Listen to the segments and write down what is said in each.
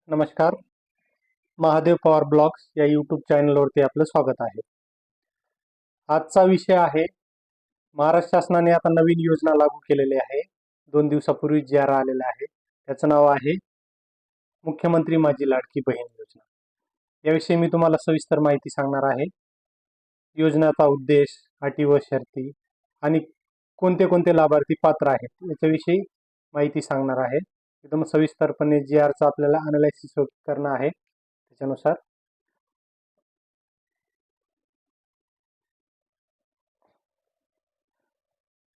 नमस्कार. महादेव पवार ब्लॉग्स या यूट्यूब चॅनलवरती आपलं स्वागत आहे. आजचा विषय आहे, महाराष्ट्र शासनाने आता नवीन योजना लागू केलेली आहे. 2 दिवसापूर्वी जी.आर. आलेला आहे. त्याचं नाव आहे मुख्यमंत्री माझी लाडकी बहीण योजना. याविषयी मी तुम्हाला सविस्तर माहिती सांगणार आहे. योजनेचा उद्देश, अटी व शर्ती आणि कोणते कोणते लाभार्थी पात्र आहेत याच्याविषयी माहिती सांगणार आहे. एकदम सविस्तरपणे जी.आरचं आपल्याला अनालिसिस करणं आहे. त्याच्यानुसार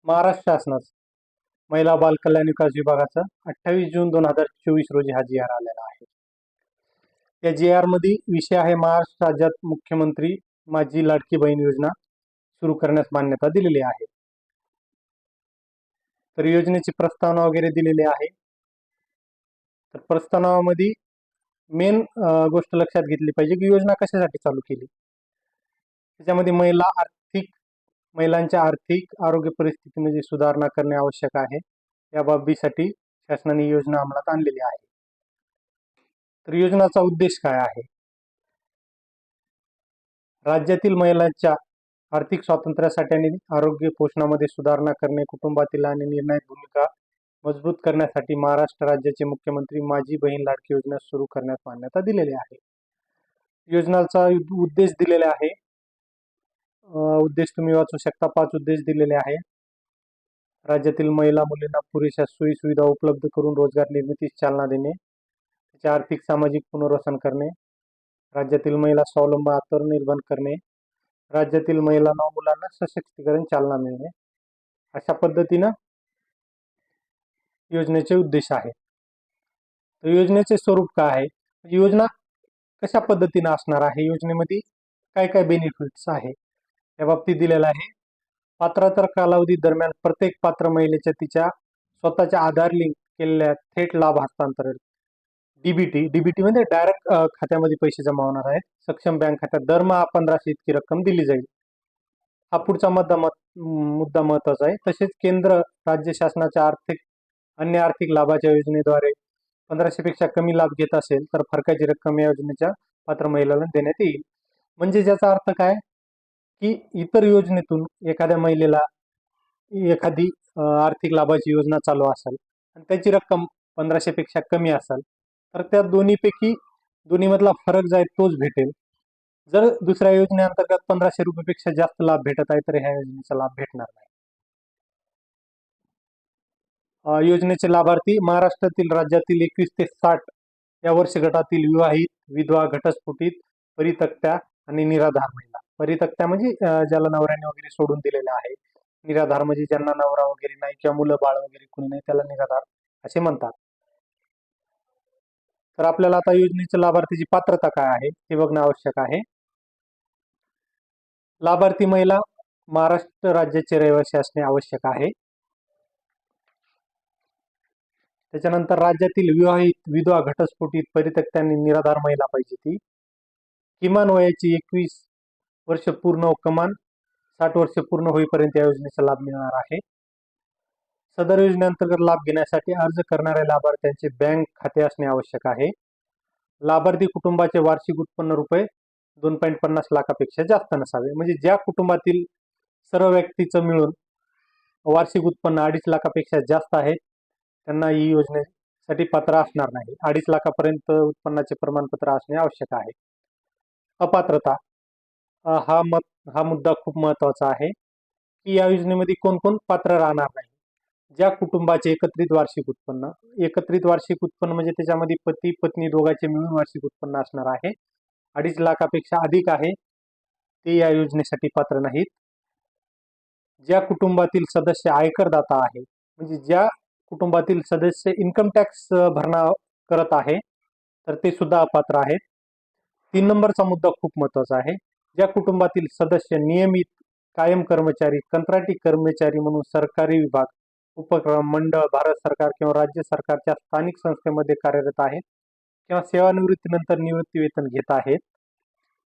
महाराष्ट्र शासनाचं महिला बाल कल्याण विकास विभागाचा 28 जून 2024 रोजी हा जी.आर. आलेला आहे. या जी.आर. मध्ये विषय आहे, महाराष्ट्र राज्यात मुख्यमंत्री माझी लाडकी बहीण योजना सुरू करण्यास मान्यता दिलेली आहे. तर योजनेची प्रस्तावना वगैरे दिलेली आहे. तर प्रस्तावनामध्ये मेन गोष्ट लक्षात घेतली पाहिजे की योजना कशासाठी चालू केली. त्याच्यामध्ये महिलांच्या आर्थिक आरोग्य परिस्थितीमध्ये सुधारणा करणे आवश्यक आहे. या बाबीसाठी शासनाने योजना अंमलात आणलेली आहे. तर योजनेचा उद्देश काय आहे? राज्यातील महिलांच्या आर्थिक स्वातंत्र्यासाठी आणि आरोग्य पोषणामध्ये सुधारणा करणे, कुटुंबातील आणि निर्णायक भूमिका मजबूत करण्यासाठी महाराष्ट्र राज्याचे मुख्यमंत्री माझी बहीण लाडकी योजना सुरू करण्यास मान्यता दिलेली आहे. योजनेचा उद्देश दिलेले आहे. उद्देश तुम्ही वाचू शकता. 5 उद्देश दिलेले आहे. राज्यातील महिला मुलींना पुरेशा सोयी सुविधा उपलब्ध करून रोजगार निर्मितीस चालना देणे, त्याचे आर्थिक सामाजिक पुनर्वसन करणे, राज्यातील महिला स्वावलंबी आत्मनिर्भर करणे, राज्यातील महिलांना व मुलांना सशक्तीकरण चालना मिळणे, अशा पद्धतीनं योजनेचे उद्देश आहे. तर योजनेचे स्वरूप काय आहे, योजना कशा पद्धतीने असणार आहे, योजनेमध्ये काय काय बेनिफिट्स आहे या बाबतीत दिलेलं आहे. पात्रता कालावधी दरम्यान प्रत्येक पात्र महिलेच्या तिच्या स्वतःच्या आधार लिंक केलेल्या थेट लाभ हस्तांतरण डीबीटी म्हणजे डायरेक्ट खात्यामध्ये पैसे जमा होणार आहेत. सक्षम बँक खात्यात दरमहा 1500 इतकी रक्कम दिली जाईल. हा पुढचा मुद्दा महत्वाचा आहे. तसेच केंद्र राज्य शासनाच्या अन्य आर्थिक लाभाच्या योजनेद्वारे 1500 पेक्षा कमी लाभ घेत असेल तर फरकाची रक्कम या योजनेच्या पात्र महिलेला देण्यात येईल. म्हणजे ज्याचा अर्थ काय की इतर योजनेतून एखाद्या महिलेला एखादी आर्थिक लाभाची योजना चालू असेल आणि त्याची रक्कम 1500 पेक्षा कमी असेल तर त्या दोन्हीमधला फरक जो आहे तोच भेटेल. जर दुसऱ्या योजनेअंतर्गत 1500 रुपयापेक्षा जास्त लाभ भेटत आहे तर ह्या योजनेचा लाभ भेटणार नाही. योजनेचे लाभार्थी महाराष्ट्रातील राज्यातील 21 ते 60 या वर्ष गटातील विवाहित, विधवा, घटस्फोटित, परित्यक्त्या आणि निराधार महिला. परित्यक्त्या म्हणजे ज्याला नवऱ्याने वगैरे सोडून दिलेला आहे. निराधार म्हणजे ज्यांना नवरा वगैरे नाही किंवा मुलं बाळ वगैरे कोणी नाही त्याला निराधार असे म्हणतात. तर आपल्याला आता योजनेच्या लाभार्थीची पात्रता काय आहे हे बघणं आवश्यक आहे. लाभार्थी महिला महाराष्ट्र राज्याचे रहिवासी असणे आवश्यक आहे. त्याच्यानंतर राज्यातील विवाहित, विधवा, घटस्फोटित, परित्यक्त्या आणि निराधार महिला पाहिजे ती. किमान वयाची 21 वर्ष पूर्ण व कमान 60 वर्ष पूर्ण होईपर्यंत या योजनेचा लाभ मिळणार आहे. सदर योजनेअंतर्गत लाभ घेण्यासाठी अर्ज करणाऱ्या लाभार्थ्यांचे बँक खाते असणे आवश्यक आहे. लाभार्थी कुटुंबाचे वार्षिक उत्पन्न रुपये 2.50 लाखापेक्षा जास्त नसावे. म्हणजे ज्या कुटुंबातील सर्व व्यक्तीचं मिळून वार्षिक उत्पन्न 2.5 लाखापेक्षा जास्त आहे त्यांना ही योजनेसाठी पात्र असणार नाही. 2.5 लाखापर्यंत उत्पन्नाचे प्रमाणपत्र असणे आवश्यक आहे. अपात्रता हा मुद्दा खूप महत्वाचा आहे की या योजनेमध्ये कोण कोण पात्र राहणार नाही. ज्या कुटुंबाचे एकत्रित वार्षिक उत्पन्न म्हणजे त्याच्यामध्ये पती पत्नी दोघांचे मिळून वार्षिक उत्पन्न असणार आहे 2.5 लाखापेक्षा अधिक आहे ते या योजनेसाठी पात्र नाहीत. ज्या कुटुंबातील सदस्य आयकरदाता आहे म्हणजे ज्या कुटुंबातील सदस्य इन्कम टॅक्स भरणा करत आहे तर ते सुद्धा अपात्र आहेत. 3 नंबरचा मुद्दा खूप महत्वाचा आहे. ज्या कुटुंबातील सदस्य नियमित कायम कर्मचारी, कंत्राटी कर्मचारी म्हणून सरकारी विभाग, उपक्रम, मंडळ, भारत सरकार किंवा राज्य सरकारच्या स्थानिक संस्थेमध्ये कार्यरत आहेत किंवा सेवानिवृत्तीनंतर निवृत्ती वेतन घेत आहेत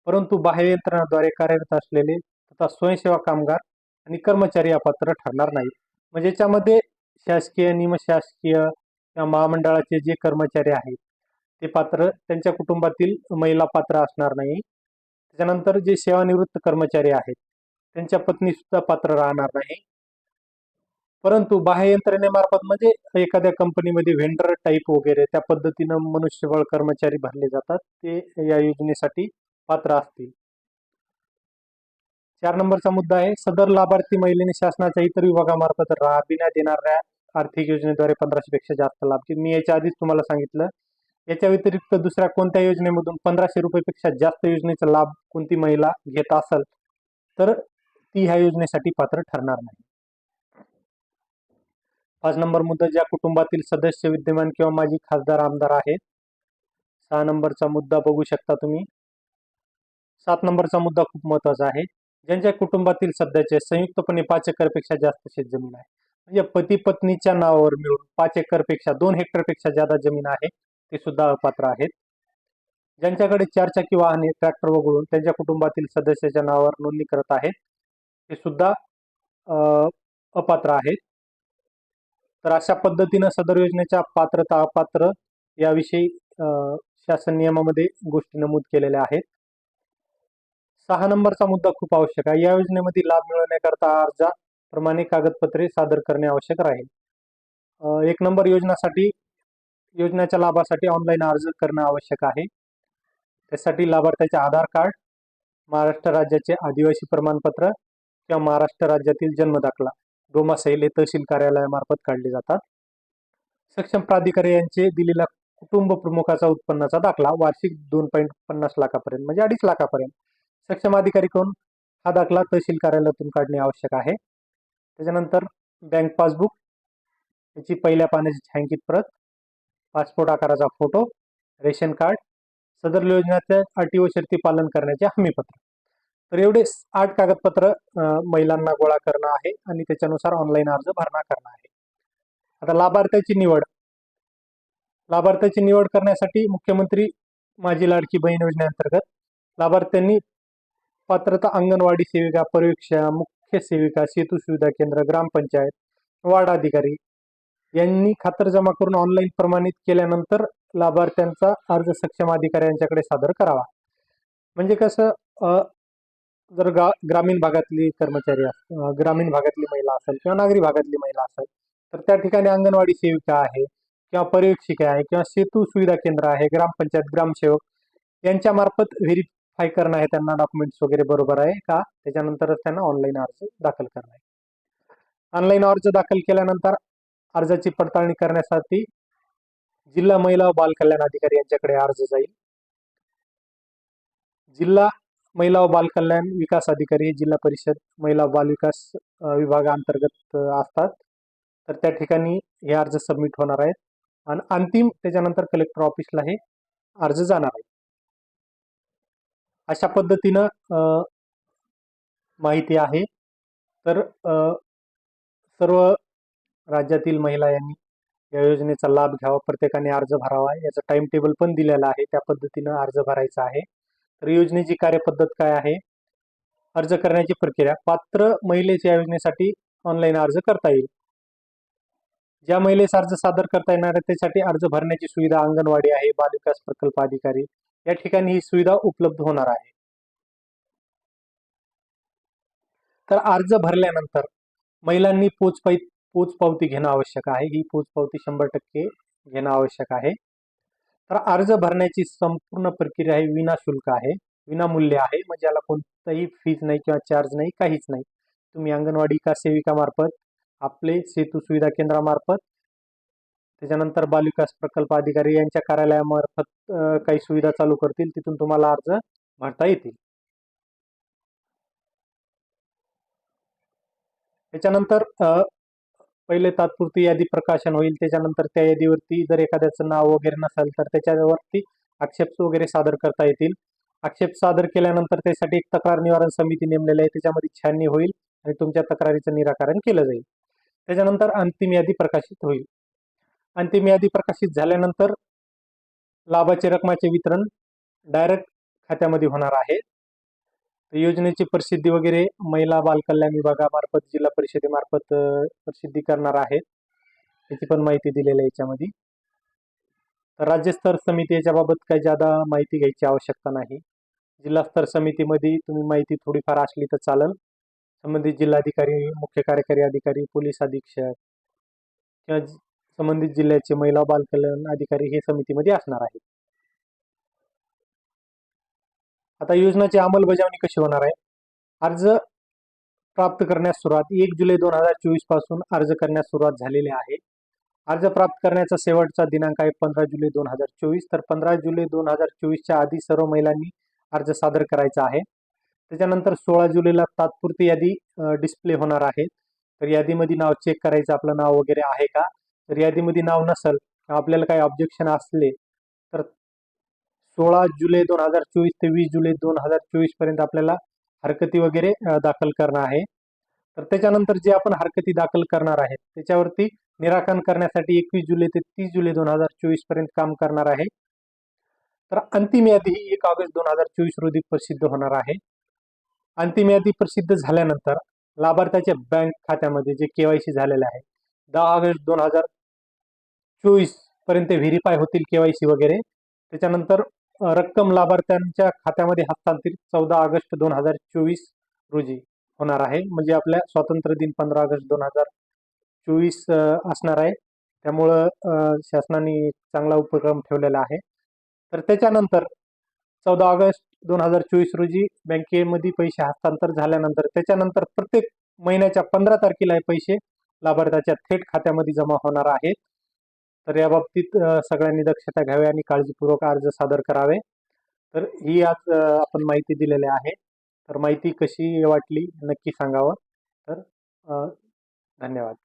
परंतु बाह्य यंत्रणाद्वारे कार्यरत असलेले तथा स्वयंसेवा कामगार आणि कर्मचारी अपात्र ठरणार नाहीत. म्हणजे याच्यामध्ये शासकीय, निमशासकीय किंवा महामंडळाचे जे कर्मचारी आहेत ते पात्र, त्यांच्या कुटुंबातील महिला पात्र असणार नाही. त्याच्यानंतर जे सेवानिवृत्त कर्मचारी आहेत त्यांच्या पत्नी सुद्धा पात्र राहणार नाही. परंतु बाह्य यंत्रणेमार्फत म्हणजे एखाद्या कंपनीमध्ये व्हेंडर टाईप वगैरे त्या पद्धतीनं मनुष्यबळ कर्मचारी भरले जातात, ते या योजनेसाठी पात्र असतील. 4 नंबरचा मुद्दा आहे, सदर लाभार्थी महिलेने शासनाच्या इतर विभागामार्फत राबविण्यात येणाऱ्या आर्थिक योजनेद्वारे 1500 पेक्षा जास्त लाभ. मी याच्या आधीच तुम्हाला सांगितलं, याच्या व्यतिरिक्त दुसऱ्या कोणत्या योजनेमधून 1500 रुपयेपेक्षा जास्त योजनेचा लाभ कोणती महिला घेत असेल तर ती ह्या योजनेसाठी पात्र ठरणार नाही. 5 नंबर मुद्दा, ज्या कुटुंबातील सदस्य विद्यमान किंवा माजी खासदार आमदार आहेत. 6 नंबरचा मुद्दा बघू शकता तुम्ही. 7 नंबरचा मुद्दा खूप महत्वाचा आहे, ज्यांच्या कुटुंबातील सदस्य संयुक्तपणे 5 एकरपेक्षा जास्त शेतजमीन आहे, म्हणजे पती पत्नीच्या नावावर मिळून 5 एकरपेक्षा 2 हेक्टरपेक्षा जादा जमीन आहे, ते सुद्धा अपात्र आहेत. ज्यांच्याकडे 4 चाकी वाहने, ट्रॅक्टर वगळून त्यांच्या कुटुंबातील सदस्याच्या नावावर नोंदणी करत आहेत, ते सुद्धा अपात्र आहेत. तर अशा पद्धतीनं सदर योजनेच्या पात्रता अपात्र याविषयी शासन नियमामध्ये गोष्टी नमूद केलेल्या आहेत. 6 नंबरचा मुद्दा खूप आवश्यक आहे, या योजनेमध्ये लाभ मिळवण्याकरता अर्जाप्रमाणे कागदपत्रे सादर करणे आवश्यक राहील. 1 नंबर, योजनेच्या लाभासाठी ऑनलाईन अर्ज करणं आवश्यक आहे. त्यासाठी लाभार्थ्याचे आधार कार्ड, महाराष्ट्र राज्याचे आदिवासी प्रमाणपत्र किंवा महाराष्ट्र राज्यातील जन्मदाखला डोमासाईल तहसील कार्यालयामार्फत काढले जातात. सक्षम प्राधिकारी यांचे दिलेला कुटुंब प्रमुखाचा उत्पन्नाचा दाखला वार्षिक 2.50 लाखापर्यंत म्हणजे 2.5 लाखापर्यंत सक्षम अधिकारी कडून हा दाखला तहसील कार्यालयातून काढणे आवश्यक आहे. त्याच्यानंतर बँक पासबुक, याची पहिल्या पानाची छायांकित प्रत, पासपोर्ट आकाराचा फोटो, रेशन कार्ड, सदर योजनेच्या अटी व शर्ती पालन करण्याचे हमीपत्र. तर एवढे 8 कागदपत्र महिलांना गोळा करणं आहे आणि त्याच्यानुसार ऑनलाईन अर्ज भरणा करणं आहे. आता लाभार्थ्याची निवड करण्यासाठी मुख्यमंत्री माझी लाडकी बहीण योजनेअंतर्गत लाभार्थ्यांनी पात्रता अंगणवाडी सेविका, पर्यवेक्षिका, मुख्य सेविका, सेतू सुविधा केंद्र, ग्रामपंचायत, वार्ड अधिकारी यांनी खातरजमा करून ऑनलाईन प्रमाणित केल्यानंतर लाभार्थ्यांचा अर्ज सक्षम अधिकारी यांच्याकडे सादर करावा. म्हणजे कसं, जर ग्रामीण भागातली कर्मचारी ग्रामीण भागातली महिला असेल किंवा नागरी भागातली महिला असेल तर त्या ठिकाणी अंगणवाडी सेविका आहे किंवा पर्यवेक्षिका आहे किंवा सेतू सुविधा केंद्र आहे, ग्रामपंचायत, ग्रामसेवक यांच्या मार्फत व्हेरीफाय करणं आहे, त्यांना डॉक्युमेंट्स वगैरे बरोबर आहे का, त्याच्यानंतरच त्यांना ऑनलाईन अर्ज दाखल करणं आहे. ऑनलाईन अर्ज दाखल केल्यानंतर अर्जाची पडताळणी करण्यासाठी जिल्हा महिला व बाल कल्याण अधिकारी यांच्याकडे अर्ज जाईल. जिल्हा महिला व बाल कल्याण विकास अधिकारी हे जिल्हा परिषद महिला व बाल विकास विभागाअंतर्गत असतात, तर त्या ठिकाणी हे अर्ज सबमिट होणार आहेत आणि अंतिम त्याच्यानंतर कलेक्टर ऑफिसला हे अर्ज जाणार आहे. अशा पद्धतीनं माहिती आहे. तर सर्व राज्यातील महिला यांनी या योजनेचा लाभ घ्यावा, प्रत्येकाने अर्ज भरावा, याचं टाइम टेबल पण दिलेलं आहे, त्या पद्धतीनं अर्ज भरायचा आहे. तर योजनेची कार्यपद्धत काय आहे, अर्ज करण्याची प्रक्रिया, पात्र महिलेच्या या योजनेसाठी ऑनलाईन अर्ज करता येईल. ज्या महिलेस अर्ज सादर करता येणार आहे त्यासाठी अर्ज भरण्याची सुविधा अंगणवाडी आहे, बाल विकास प्रकल्प अधिकारी या ठिकाणी ही सुविधा उपलब्ध होणार आहे. तर अर्ज भरल्यानंतर महिलांनी पोचपावती घेणं आवश्यक आहे. ही पोचपावती 100% घेणं आवश्यक आहे. तर अर्ज भरण्याची संपूर्ण प्रक्रिया ही विनाशुल्क आहे, विनामूल्य आहे, म्हणजे याला कोणताही फीज नाही किंवा चार्ज नाही, काहीच नाही. तुम्ही अंगणवाडी का सेविकामार्फत, आपले सेतू सुविधा केंद्रामार्फत, त्याच्यानंतर बाल विकास प्रकल्प अधिकारी यांच्या कार्यालयामार्फत काही सुविधा चालू करतील, तिथून तुम्हाला अर्ज भरता येतील. त्याच्यानंतर पहिले तात्पुरती यादी प्रकाशन होईल, त्याच्यानंतर त्या यादीवरती जर एखाद्याचं नाव वगैरे नसेल तर त्याच्यावरती आक्षेप वगैरे सादर करता येतील. आक्षेप सादर केल्यानंतर त्यासाठी एक तक्रार निवारण समिती नेमलेली आहे, त्याच्यामध्ये छाननी होईल आणि तुमच्या तक्रारीचं निराकरण केलं जाईल. त्याच्यानंतर अंतिम यादी प्रकाशित होईल. अंतिम यादी प्रकाशित झाल्यानंतर लाभाच्या रकमाचे वितरण डायरेक्ट खात्यामध्ये होणार आहे. योजनेची प्रसिद्धी वगैरे महिला बाल कल्याण विभागामार्फत, जिल्हा परिषदेमार्फत प्रसिद्धी करणार आहेत, त्याची पण माहिती दिलेली आहे याच्यामध्ये. तर राज्यस्तर समिती याच्याबाबत काही ज्यादा माहिती घ्यायची आवश्यकता नाही. जिल्हा स्तर समितीमध्ये तुम्ही माहिती थोडीफार असली तर चालेल. संबंधित जिल्हाधिकारी, मुख्य कार्यकारी अधिकारी, पोलीस अधीक्षक किंवा संबंधित जिल्ह्याचे महिला व बालकल्याण अधिकारी हे समितीमध्ये असणार आहेत. आता योजनेची अंमलबजावणी कशी होणार आहे? अर्ज प्राप्त करण्यास सुरुवात 1 जुलै 2024 पासून अर्ज करण्यास सुरुवात झालेली आहे. अर्ज प्राप्त करण्याचा शेवटचा दिनांक आहे 15 जुलै 2024. तर 15 जुलै 2024च्या आधी सर्व महिलांनी अर्ज सादर करायचा आहे. त्याच्यानंतर 16 जुलैला तात्पुरती यादी डिस्प्ले होणार आहे. तर यादीमध्ये नाव चेक करायचं, आपलं नाव वगैरे आहे का. तर यादीमध्ये नाव नसेल, आपल्याला काही ऑब्जेक्शन असले तर 16 जुलै 2024 ते 20 जुलै 2024 पर्यंत आपल्याला हरकती वगैरे दाखल करणं आहे. तर त्याच्यानंतर जे आपण हरकती दाखल करणार आहेत त्याच्यावरती निराकरण करण्यासाठी 21 जुलै ते 30 जुलै 2024 पर्यंत काम करणार आहे. तर अंतिम यादी ही 1 ऑगस्ट 2024 रोजी प्रसिद्ध होणार आहे. अंतिम यादी प्रसिद्ध झाल्यानंतर लाभार्थ्याच्या बँक खात्यामध्ये जे केवायसी झालेले आहे 10 ऑगस्ट 2024 पर्यंत व्हेरीफाय होतील केवायसी वगैरे. त्याच्यानंतर रक्कम लाभार्थ्यांच्या खात्यामध्ये हस्तांतरित 14 ऑगस्ट 2024 रोजी होणार आहे. म्हणजे आपल्या स्वातंत्र्य दिन 15 ऑगस्ट 2024 असणार आहे. त्यामुळं शासनाने चांगला उपक्रम ठेवलेला आहे. तर त्याच्यानंतर 14 ऑगस्ट 2024 रोजी बँकेमध्ये पैसे हस्तांतर झाल्यानंतर त्याच्यानंतर प्रत्येक महिन्याच्या 15 तारखेला हे पैसे लाभार्थ्याच्या थेट खात्यामध्ये जमा होणार आहेत. तर या बाबतीत सगळ्यांनी दक्षता घ्यावी आणि काळजीपूर्वक अर्ज सादर करावे. तर ही आज आपण माहिती दिलेली आहे. तर माहिती कशी वाटली नक्की सांगावं. तर धन्यवाद.